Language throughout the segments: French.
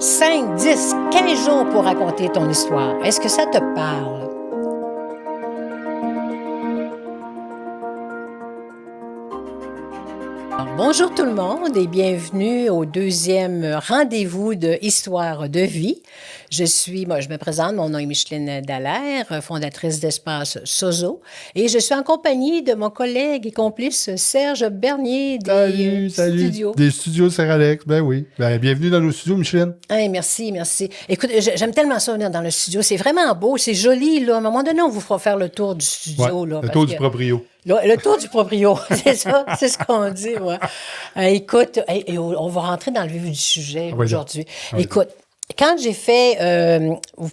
5, 10, 15 jours pour raconter ton histoire. Est-ce que ça te parle? Alors, bonjour tout le monde et bienvenue au deuxième rendez-vous de Histoire de vie. Je me présente, mon nom est Micheline Dallaire, fondatrice d'Espace Sozo, et je suis en compagnie de mon collègue et complice Serge Bernier des studios. Des studios Serre-Alex, ben oui. Ben, bienvenue dans nos studios, Micheline. Hey, merci. Écoute, j'aime tellement ça venir dans le studio. C'est vraiment beau, c'est joli, là. À un moment donné, on vous fera faire le tour du studio, Ouais, là. le tour du proprio. Le tour du proprio, c'est ça, c'est ce qu'on dit, ouais. Écoute, on va rentrer dans le vif du sujet aujourd'hui. Écoute, quand j'ai fait, vous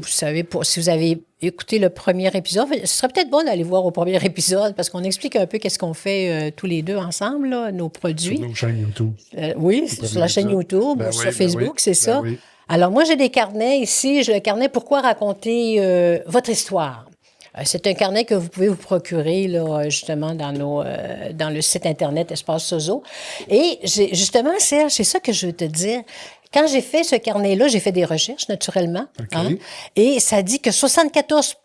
savez, si vous avez écouté le premier épisode, ce serait peut-être bon d'aller voir au premier épisode parce qu'on explique un peu qu'est-ce qu'on fait tous les deux ensemble, là, nos produits. Sur nos chaînes YouTube. Oui, sur la chaîne YouTube, sur Facebook, c'est ça. Oui. Alors, moi, j'ai des carnets ici. J'ai le carnet « Pourquoi raconter votre histoire ». C'est un carnet que vous pouvez vous procurer là, justement dans le site Internet Espace Sozo. Et justement, Serge, c'est ça que je veux te dire. Quand j'ai fait ce carnet-là, j'ai fait des recherches, naturellement. Okay. Et ça dit que 74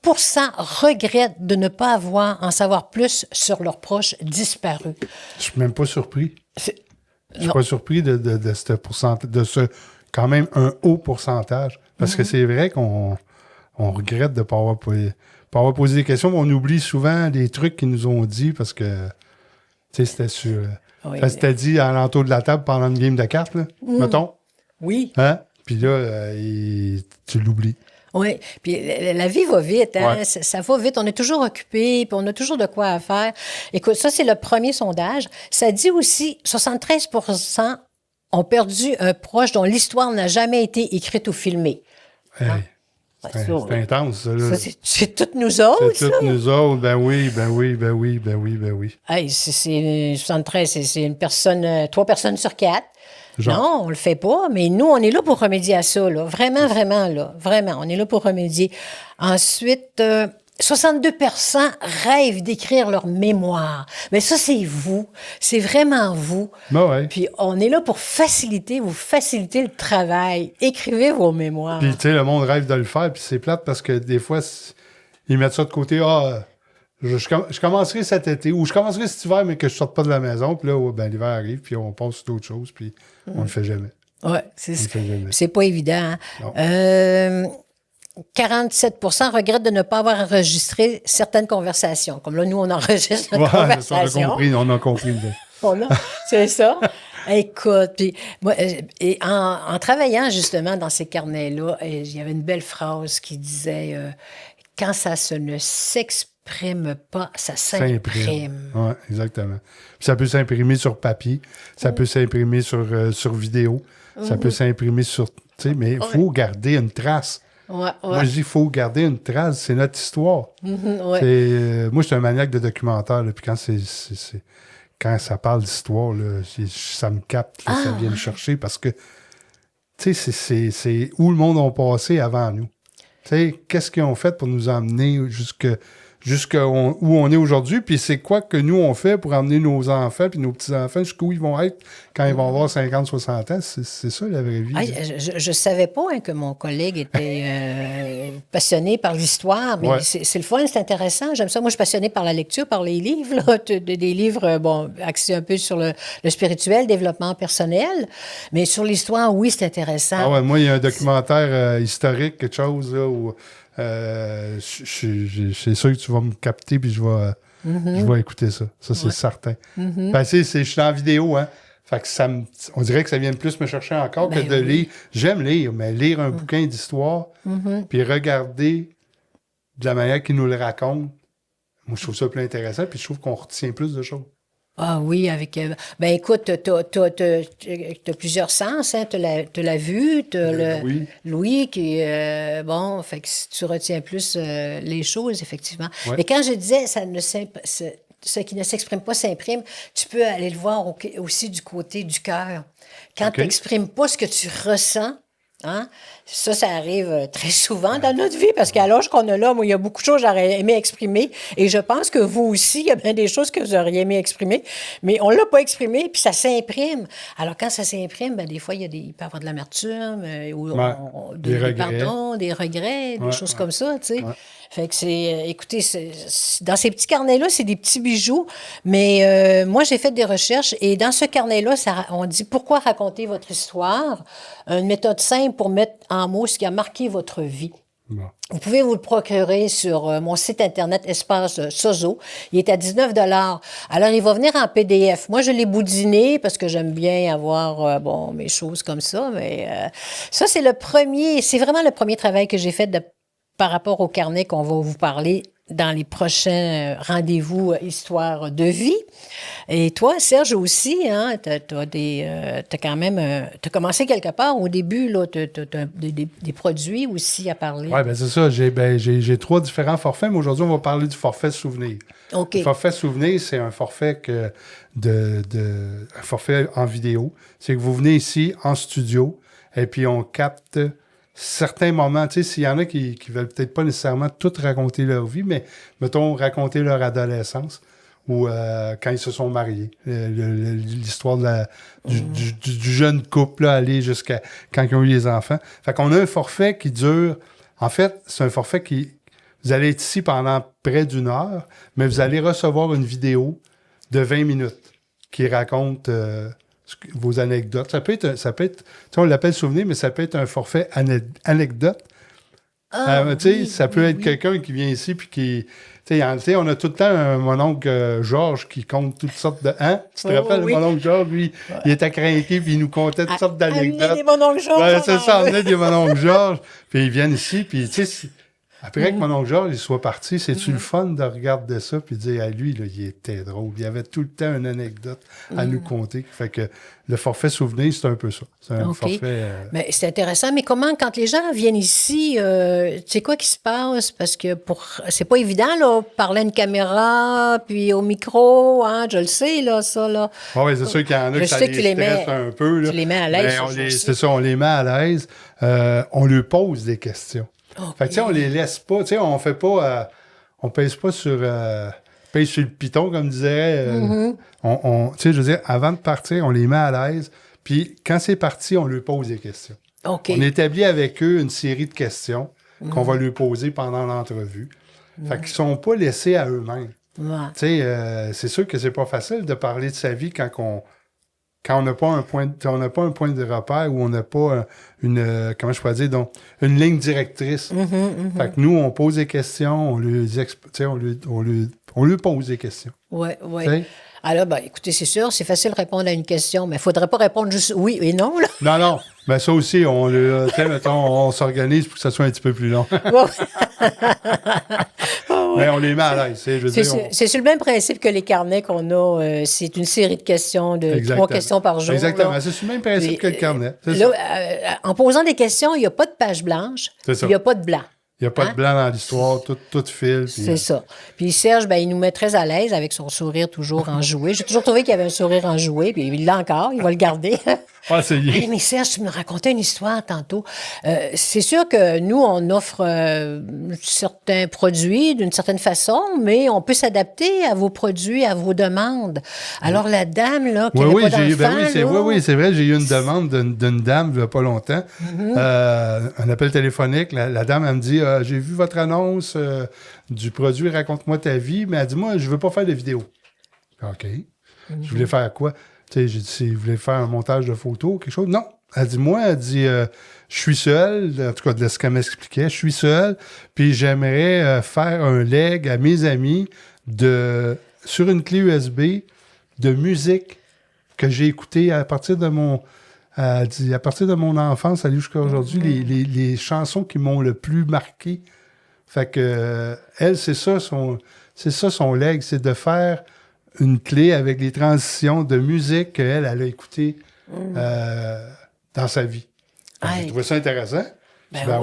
regrettent de ne pas en savoir plus sur leurs proches disparus. Je suis même pas surpris. Je suis pas surpris de ce pourcentage, quand même un haut pourcentage. Parce que c'est vrai qu'on regrette de ne pas avoir posé des questions, mais on oublie souvent les trucs qu'ils nous ont dit parce que, tu sais, c'était sur... ça s'était dit à l'entour de la table pendant une game de cartes, là, mettons. Oui. Hein? Puis là, tu l'oublies. Oui, puis la vie va vite, hein? Ouais. Ça va vite, on est toujours occupé, puis on a toujours de quoi à faire. Écoute, ça, c'est le premier sondage. Ça dit aussi 73 ont perdu un proche dont l'histoire n'a jamais été écrite ou filmée. Hey, c'est intense, ça. Là. C'est toutes nous autres, c'est toutes nous autres, ben oui. Hey, c'est 73, c'est une personne, 3 personnes sur 4. Genre. Non, on le fait pas, mais nous, on est là pour remédier à ça, là. Vraiment, on est là pour remédier. Ensuite, 62% rêvent d'écrire leur mémoire. Mais ça, c'est vous. C'est vraiment vous. Ben ouais. Puis on est là pour vous faciliter le travail. Écrivez vos mémoires. Puis, tu sais, le monde rêve de le faire, puis c'est plate parce que des fois, ils mettent ça de côté. Je commencerai cet été, ou je commencerai cet hiver, mais que je sorte pas de la maison. Puis là, l'hiver arrive, puis on passe sur d'autres choses, puis on le fait jamais. Oui, c'est pas évident. Hein? 47 regrettent de ne pas avoir enregistré certaines conversations. Comme là, nous, on enregistre notre conversation. On a compris. C'est ça. Écoute, puis moi, et en travaillant justement dans ces carnets-là, il y avait une belle phrase qui disait quand ça ne s'exprime pas, ça s'imprime. Oui, exactement. Puis ça peut s'imprimer sur papier, ça peut s'imprimer sur vidéo, ça peut s'imprimer sur... Tu sais, mais il faut garder une trace. Moi, je dis qu'il faut garder une trace, c'est notre histoire. Moi, je suis un maniaque de documentaire, là, puis quand ça parle d'histoire, là, ça me capte, là, ça vient me chercher, parce que, tu sais, c'est où le monde a passé avant nous. Tu sais, qu'est-ce qu'ils ont fait pour nous emmener jusqu'à où on est aujourd'hui, puis c'est quoi que nous, on fait pour emmener nos enfants puis nos petits-enfants jusqu'où ils vont être quand ils vont avoir 50, 60 ans. C'est ça, la vraie vie. Je ne savais pas que mon collègue était passionné par l'histoire, mais c'est le fun, c'est intéressant. J'aime ça. Moi, je suis passionnée par la lecture, par les livres, là, des livres, axés un peu sur le spirituel, développement personnel, mais sur l'histoire, oui, c'est intéressant. Ah ouais, moi, il y a un documentaire historique, quelque chose, là, où... c'est sûr que tu vas me capter puis je vais écouter ça. Ça, c'est certain. Ben, je suis en vidéo, hein. Fait que on dirait que ça vient plus me chercher encore que de lire. J'aime lire, mais lire un bouquin d'histoire puis regarder de la manière qu'il nous le raconte, moi, je trouve ça plus intéressant puis je trouve qu'on retient plus de choses. Ah oui, écoute, t'as plusieurs sens, hein. T'as la vue, t'as l'ouïe qui fait que tu retiens plus les choses, effectivement. Ouais. Mais quand je disais ce qui ne s'exprime pas s'imprime, tu peux aller le voir aussi du côté du cœur. Quand tu n'exprimes pas ce que tu ressens, Hein? Ça arrive très souvent dans notre vie, parce qu'à l'âge qu'on a là, moi, il y a beaucoup de choses que j'aurais aimé exprimer, et je pense que vous aussi, il y a bien des choses que vous auriez aimé exprimer, mais on ne l'a pas exprimé, puis ça s'imprime. Alors, quand ça s'imprime, ben, des fois, il peut y avoir de l'amertume, ou des regrets. pardons, des regrets, des choses comme ça, tu sais. Ouais. Fait que écoutez, dans ces petits carnets-là, c'est des petits bijoux, mais moi, j'ai fait des recherches, et dans ce carnet-là, on dit pourquoi raconter votre histoire, une méthode simple pour mettre en mots ce qui a marqué votre vie. Bon. Vous pouvez vous le procurer sur mon site Internet Espace Sozo. Il est à 19 $. Alors, il va venir en PDF. Moi, je l'ai boudiné parce que j'aime bien avoir, mes choses comme ça. Mais ça, c'est vraiment le premier travail que j'ai fait par rapport au carnet qu'on va vous parler dans les prochains rendez-vous Histoire de vie. Et toi, Serge, aussi, hein, t'as quand même... t'as commencé quelque part au début, là, t'as des produits aussi à parler. Oui, bien c'est ça. J'ai 3 différents forfaits, mais aujourd'hui, on va parler du forfait souvenir. OK. Le forfait souvenir, c'est un forfait un forfait en vidéo. C'est que vous venez ici, en studio, et puis on capte certains moments, tu sais, s'il y en a qui veulent peut-être pas nécessairement tout raconter leur vie, mais, mettons, raconter leur adolescence ou quand ils se sont mariés. L'histoire du jeune couple, là, aller jusqu'à quand ils ont eu les enfants. Fait qu'on a un forfait qui dure... En fait, c'est un forfait vous allez être ici pendant près d'1 heure, mais vous allez recevoir une vidéo de 20 minutes qui raconte... vos anecdotes. Ça peut être, tu sais, on l'appelle souvenir, mais ça peut être un forfait anecdote. Ça peut être quelqu'un qui vient ici puis qui... Tu sais, on a tout le temps mon oncle Georges qui compte toutes sortes de... Hein? Tu te rappelles, mon oncle Georges, lui, il était craqué puis il nous contait toutes sortes d'anecdotes. Amenez des mon oncle Georges. Ouais, c'est ça, amenez des mon oncle Georges. Puis ils viennent ici, puis tu sais... Après que mon oncle Georges il soit parti, c'est-tu le fun de regarder ça puis de dire, lui, là, il était drôle. Il y avait tout le temps une anecdote à nous conter. Fait que le forfait souvenir, c'est un peu ça. C'est un forfait... Mais c'est intéressant. Mais comment, quand les gens viennent ici, tu sais quoi qui se passe? Parce que c'est pas évident, là, parler à une caméra, puis au micro, hein, je le sais, là, ça, là. Oui, c'est sûr qu'il y en a que ça les stresse un peu. Là. Tu les mets à l'aise. C'est ça, on les met à l'aise. On leur pose des questions. Okay. Fait que, tu sais, on les laisse pas, tu sais, on fait pas, on pèse pas sur le piton, comme disait. Tu sais, je veux dire, avant de partir, on les met à l'aise, puis quand c'est parti, on leur pose des questions. Okay. On établit avec eux une série de questions qu'on va leur poser pendant l'entrevue. Fait qu'ils sont pas laissés à eux-mêmes. Tu sais, c'est sûr que c'est pas facile de parler de sa vie quand on n'a pas un point de repère ou on n'a pas comment je pourrais dire, donc, une ligne directrice. Fait que nous, on pose des questions, on lui pose des questions. Oui. Alors, écoutez, c'est sûr, c'est facile de répondre à une question, mais il ne faudrait pas répondre juste oui et non, là. Non. Ben ça aussi, on s'organise pour que ça soit un petit peu plus long. Mais on les met à l'aise. C'est sur le même principe que les carnets qu'on a. C'est une série de questions, de 3 questions par jour. Exactement. Là. C'est sur le même principe que le carnet. En posant des questions, il n'y a pas de page blanche. Il n'y a pas de blanc. Il n'y a pas de blanc dans l'histoire, tout file. C'est ça. Puis Serge, il nous met très à l'aise avec son sourire toujours enjoué. J'ai toujours trouvé qu'il avait un sourire enjoué, puis il l'a encore, il va le garder. Mais Serge, tu me racontais une histoire tantôt. C'est sûr que nous, on offre certains produits d'une certaine façon, mais on peut s'adapter à vos produits, à vos demandes. Alors la dame, là, qui n'avait pas d'enfant... Oui, c'est vrai, j'ai eu une demande d'une dame il n'y a pas longtemps. Un appel téléphonique. La dame, elle me dit, j'ai vu votre annonce du produit Raconte-moi ta vie, mais elle dit, moi, je ne veux pas faire de vidéo. OK. Je voulais faire quoi? J'ai dit, si vous voulez faire un montage de photos, quelque chose. Non. Elle dit, je suis seule, en tout cas, de ce qu'elle m'expliquait, je suis seule, puis j'aimerais faire un leg à mes amis sur une clé USB de musique que j'ai écoutée à partir de mon enfance, aller jusqu'à aujourd'hui, les chansons qui m'ont le plus marqué. Fait que, elle, c'est ça son leg, c'est de faire une clé avec les transitions de musique qu'elle a écoutées dans sa vie. J'ai trouvé ça intéressant.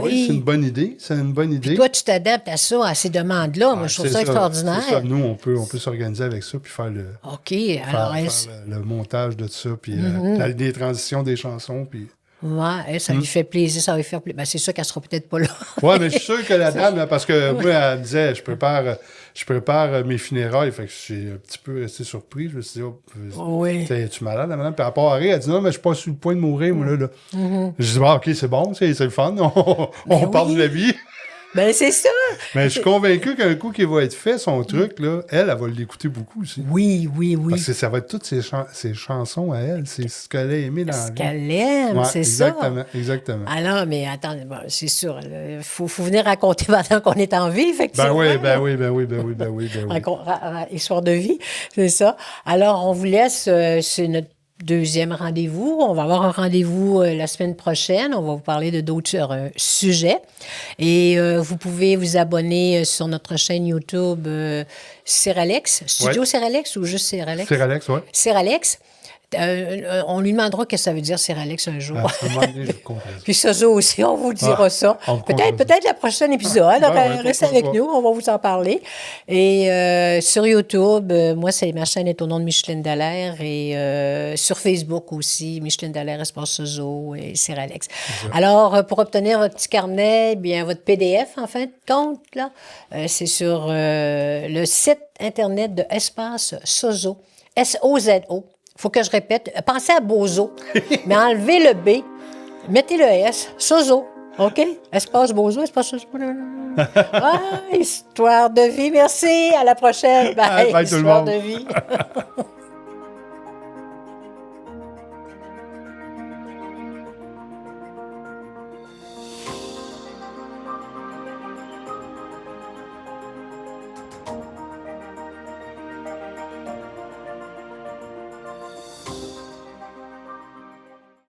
Oui, c'est une bonne idée. Puis toi, tu t'adaptes à ça, à ces demandes-là. Moi, je trouve ça extraordinaire. C'est ça. Nous, on peut s'organiser avec ça puis faire le montage de ça, puis les transitions des chansons. Puis Ouais, ça lui fait plaisir, ça va lui faire plaisir. Ben, c'est sûr qu'elle sera peut-être pas là. Oui, mais je suis sûr que la dame, parce que moi, elle me disait, je prépare mes funérailles. Fait que j'ai un petit peu resté surpris. Je me suis dit, Oui. Es-tu malade, la madame? Puis à part elle dit, non, mais je suis pas sur le point de mourir, moi, là. Je dis, OK, c'est bon, c'est le fun. On parle de la vie. Ben, c'est ça. Mais je suis convaincu qu'un coup qui va être fait, son truc, là, elle va l'écouter beaucoup aussi. Oui. Parce que ça va être toutes ses chansons à elle. C'est ce qu'elle a aimé dans la vie. Ce qu'elle aime, Ouais, c'est exactement. Alors, mais attends, c'est sûr, il faut venir raconter pendant qu'on est en vie, effectivement. Ben oui. Histoire de vie, c'est ça. Alors, on vous laisse, c'est notre deuxième rendez-vous. On va avoir un rendez-vous la semaine prochaine. On va vous parler de d'autres sujets. Et vous pouvez vous abonner sur notre chaîne YouTube Seralex, Studio Seralex ou juste Seralex? Seralex, oui. Seralex. On lui demandera ce que ça veut dire Seralex un jour. À un moment donné, je comprends. Puis Sozo aussi, on vous dira ça. Peut-être la prochaine épisode. Restez avec nous, on va vous en parler. Et sur YouTube, moi, ma chaîne est au nom de Micheline Dallaire. Et sur Facebook aussi, Micheline Dallaire, espace Sozo et Seralex. Alors, pour obtenir votre petit carnet, bien votre PDF, en fin de compte, là, c'est sur le site Internet de Espace Sozo, SOZO. Il faut que je répète. Pensez à Bozo, mais enlevez le B, mettez le S, Sozo, OK? Espace Bozo, espace Sozo. Histoire de vie, merci. À la prochaine. Bye, Bye tout le histoire monde. de vie.